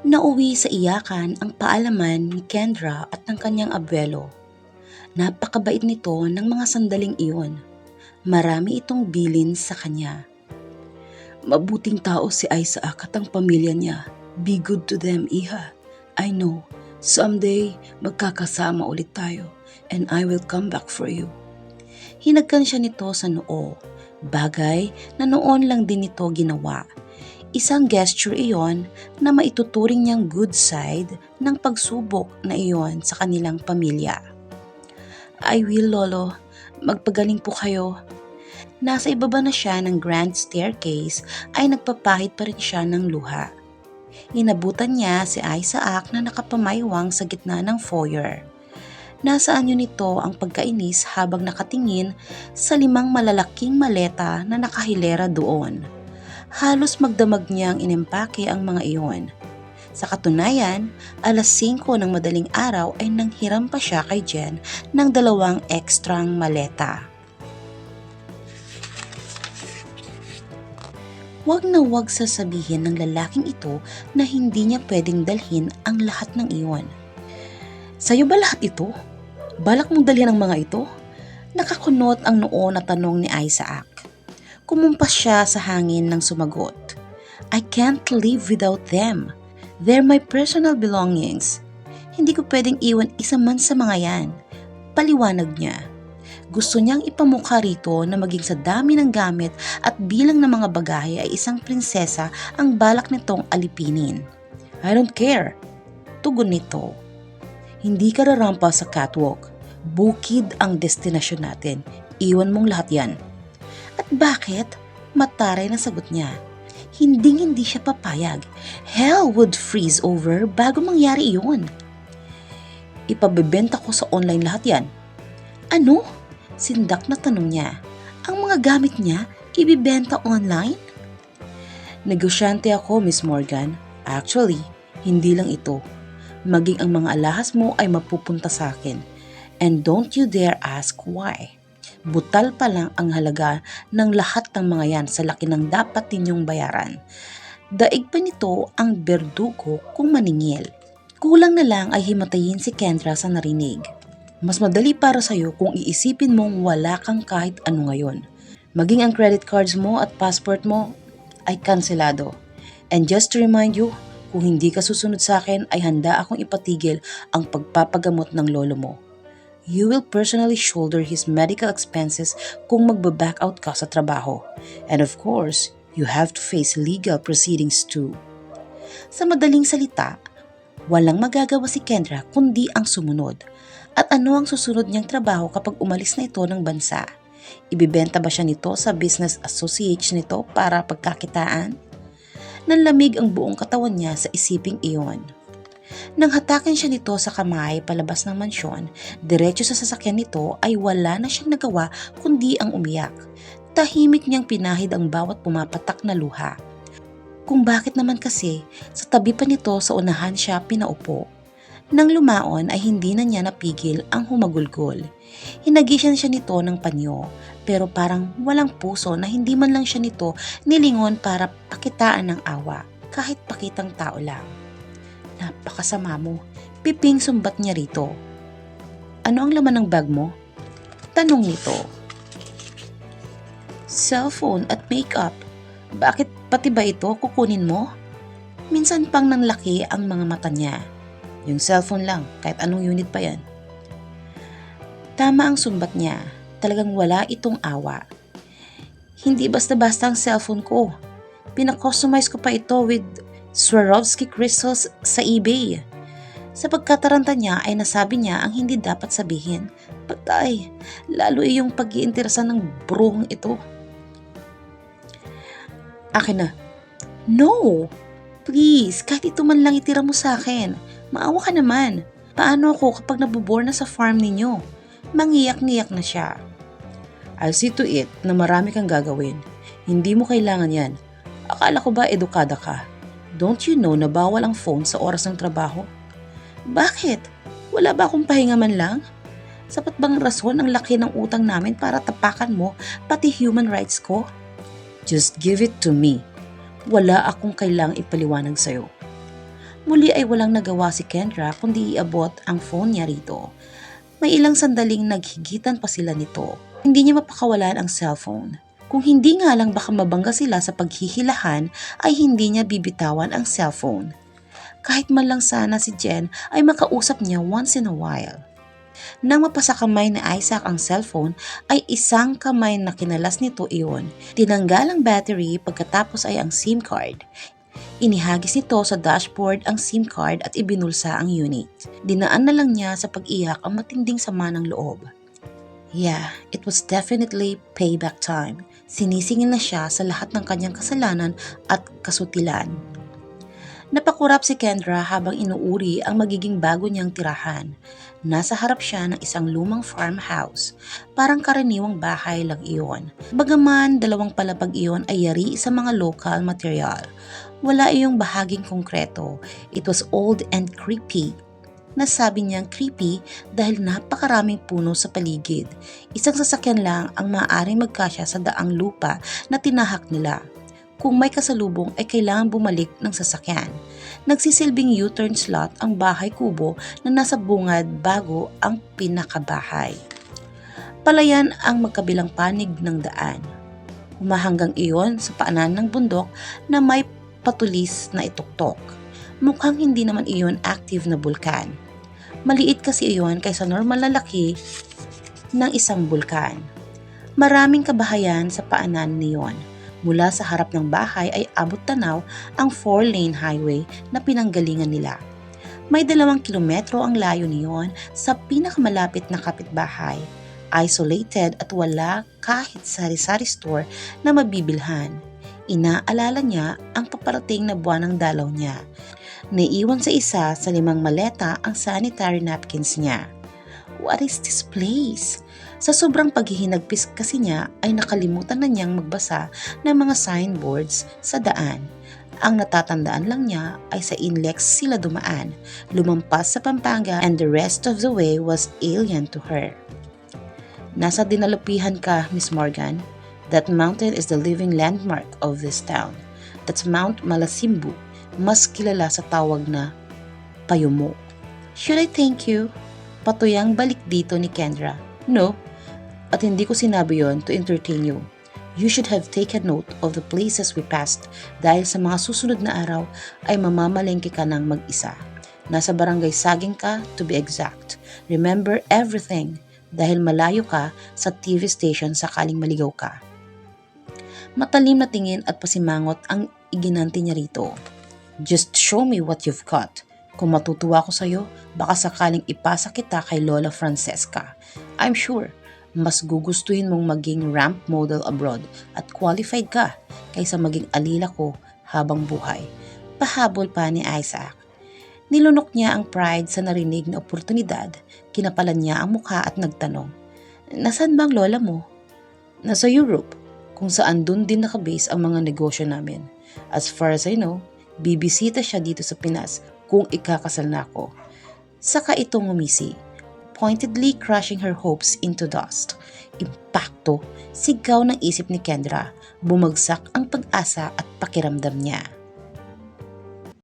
Nauwi sa iyakan ang paalaman ni Kendra at ng kanyang abuelo. Napakabait nito ng mga sandaling iyon. Marami itong bilin sa kanya. Mabuting tao si Isaac at ang pamilya niya. Be good to them, Iha. I know, someday magkakasama ulit tayo and I will come back for you. Hinagkan siya nito sa noo, bagay na noon lang din ito ginawa. Isang gesture iyon na maituturing niyang good side ng pagsubok na iyon sa kanilang pamilya. I will, Lolo. Magpagaling po kayo. Nasa ibaba na siya ng grand staircase ay nagpapahid pa rin siya ng luha. Inabutan niya si Isaac na nakapamaywang sa gitna ng foyer. Nasaan yun nito ang pagkainis habang nakatingin sa 5 malalaking maleta na nakahilera doon. Halos magdamag niyang inimpake ang mga iyon. Sa katunayan, alas 5 ng madaling araw ay nanghiram pa siya kay Jen ng 2 ekstrang maleta. Wag na wag sasabihin ng lalaking ito na hindi niya pwedeng dalhin ang lahat ng iyon. Sa'yo ba lahat ito? Balak mong dalhin ang mga ito? Nakakunot ang noo na tanong ni Isaac. Kumumpas siya sa hangin nang sumagot. I can't live without them. They're my personal belongings. Hindi ko pwedeng iwan isa man sa mga yan. Paliwanag niya. Gusto niyang ipamukha rito na maging sa dami ng gamit at bilang ng mga bagahe ay isang prinsesa ang balak nitong alipinin. I don't care. Tugon nito. Hindi ka rarampa sa catwalk. Bukid ang destinasyon natin. Iwan mong lahat yan. At bakit? Mataray na sagot niya. Hindi siya papayag. Hell would freeze over bago mangyari iyon. Ipabebenta ko sa online lahat yan. Ano? Sindak na tanong niya. Ang mga gamit niya, ibibenta online? Negosyante ako, Miss Morgan. Actually, hindi lang ito. Maging ang mga alahas mo ay mapupunta sa akin. And don't you dare ask why. Butal pa lang ang halaga ng lahat ng mga yan sa laki ng dapat ninyong bayaran. Daig pa nito ang berdugo kung maningil. Kulang na lang ay himatayin si Kendra sa narinig. Mas madali para sa'yo kung iisipin mong wala kang kahit ano ngayon. Maging ang credit cards mo at passport mo ay kanselado. And just to remind you, kung hindi ka susunod sa akin ay handa akong ipatigil ang pagpapagamot ng lolo mo. You will personally shoulder his medical expenses kung magbaback out ka sa trabaho. And of course, you have to face legal proceedings too. Sa madaling salita, walang magagawa si Kendra kundi ang sumunod. At ano ang susunod niyang trabaho kapag umalis na ito ng bansa? Ibibenta ba siya nito sa business association nito para pagkakitaan? Nanlamig ang buong katawan niya sa isiping iyon. Nang hatakin siya nito sa kamay palabas ng mansyon, diretso sa sasakyan nito ay wala na siyang nagawa kundi ang umiyak. Tahimik niyang pinahid ang bawat pumapatak na luha. Kung bakit naman kasi, sa tabi pa nito sa unahan siya pinaupo. Nang lumaon ay hindi na niya napigil ang humagulgol. Hinagisan siya nito ng panyo, pero parang walang puso na hindi man lang siya nito nilingon para pakitaan ng awa, kahit pakitang tao lang. Napakasama mo. Piping sumbat niya rito. Ano ang laman ng bag mo? Tanong nito. Cellphone at makeup. Bakit pati ba ito kukunin mo? Minsan pang nanlaki ang mga mata niya. Yung cellphone lang, kahit anong unit pa yan. Tama ang sumbat niya. Talagang wala itong awa. Hindi basta-basta ang cellphone ko. Pinakustomize ko pa ito with Swarovski crystals sa eBay. Sa pagkataranta niya ay nasabi niya ang hindi dapat sabihin. Patay, lalo iyong pag-iinteresan ng bruhong ito. Akin na. No! Please, kahit ito man lang itira mo sa akin. Maawa ka naman. Paano ako kapag nabubore na sa farm ninyo? Mangiyak-ngiyak na siya. I'll see to it na marami kang gagawin. Hindi mo kailangan yan. Akala ko ba edukada ka? Don't you know na bawal ang phone sa oras ng trabaho? Bakit? Wala ba akong pahinga man lang? Sapat bang rason ang laki ng utang namin para tapakan mo pati human rights ko? Just give it to me. Wala akong kailangang ipaliwanag sa'yo. Muli ay walang nagawa si Kendra kundi iabot ang phone niya rito. May ilang sandaling naghigitan pa sila nito. Hindi niya mapakawalan ang cellphone. Kung hindi nga lang baka mabangga sila sa paghihilahan ay hindi niya bibitawan ang cellphone. Kahit man lang sana si Jen ay makausap niya once in a while. Nang mapasa kamay ni Isaac ang cellphone ay isang kamay na kinalas nito iyon. Tinanggal ang battery pagkatapos ay ang SIM card. Inihagis nito sa dashboard ang SIM card at ibinulsa ang unit. Dinaan na lang niya sa pag-iyak ang matinding sama ng loob. Yeah, it was definitely payback time. Sinisingil na siya sa lahat ng kanyang kasalanan at kasutilan. Napakurap si Kendra habang inuuri ang magiging bago niyang tirahan. Nasa harap siya ng isang lumang farmhouse. Parang karaniwang bahay lang iyon. Bagaman dalawang palapag iyon ay yari sa mga local material. Wala iyong bahaging konkreto. It was old and creepy. Nasabi niyang creepy dahil napakaraming puno sa paligid. Isang sasakyan lang ang maaaring magkasya sa daang lupa na tinahak nila. Kung may kasalubong ay kailangan bumalik ng sasakyan. Nagsisilbing U-turn slot ang bahay kubo na nasa bungad bago ang pinakabahay. Palayan ang magkabilang panig ng daan. Humahanggang iyon sa paanan ng bundok na may patulis na ituktok. Mukhang hindi naman iyon active na bulkan. Maliit kasi iyon kaysa normal na laki ng isang bulkan. Maraming kabahayan sa paanan niyon. Mula sa harap ng bahay ay abot tanaw ang 4-lane highway na pinanggalingan nila. May 2 kilometro ang layo niyon sa pinakamalapit na kapitbahay. Isolated at wala kahit sari-sari store na mabibilhan. Inaalala niya ang paparating na buwan ng dalaw niya. Naiwan sa isa sa 5 maleta ang sanitary napkins niya. What is this place? Sa sobrang paghihinagpis kasi niya ay nakalimutan na niyang magbasa ng mga signboards sa daan. Ang natatandaan lang niya ay sa Inlex sila dumaan, lumampas sa Pampanga and the rest of the way was alien to her. Nasa dinalupihan ka, Miss Morgan. That mountain is the living landmark of this town. That's Mount Malasimbu, mas kilala sa tawag na Payumo. Should I thank you? Patuyang balik dito ni Kendra. No, at hindi ko sinabi yon to entertain you. You should have taken note of the places we passed dahil sa mga susunod na araw ay mamamalengke ka ng mag-isa. Nasa barangay Saging ka to be exact. Remember everything dahil malayo ka sa TV station sakaling maligaw ka. Matalim na tingin at pasimangot ang iginanti niya rito. Just show me what you've got. Kung matutuwa ko sa'yo, baka sakaling ipasa kita kay Lola Francesca. I'm sure, mas gugustuhin mong maging ramp model abroad at qualified ka kaysa maging alila ko habang buhay. Pahabol pa ni Isaac. Nilunok niya ang pride sa narinig na oportunidad, kinapalan niya ang mukha at nagtanong, "Nasaan ba ang lola mo?" "Nasa Europe, kung saan dun din nakabase ang mga negosyo namin. As far as I know, bibisita siya dito sa Pinas kung ikakasal na ako." Saka itong ngumisi, pointedly crushing her hopes into dust. Impakto, sigaw ng isip ni Kendra, bumagsak ang pag-asa at pakiramdam niya.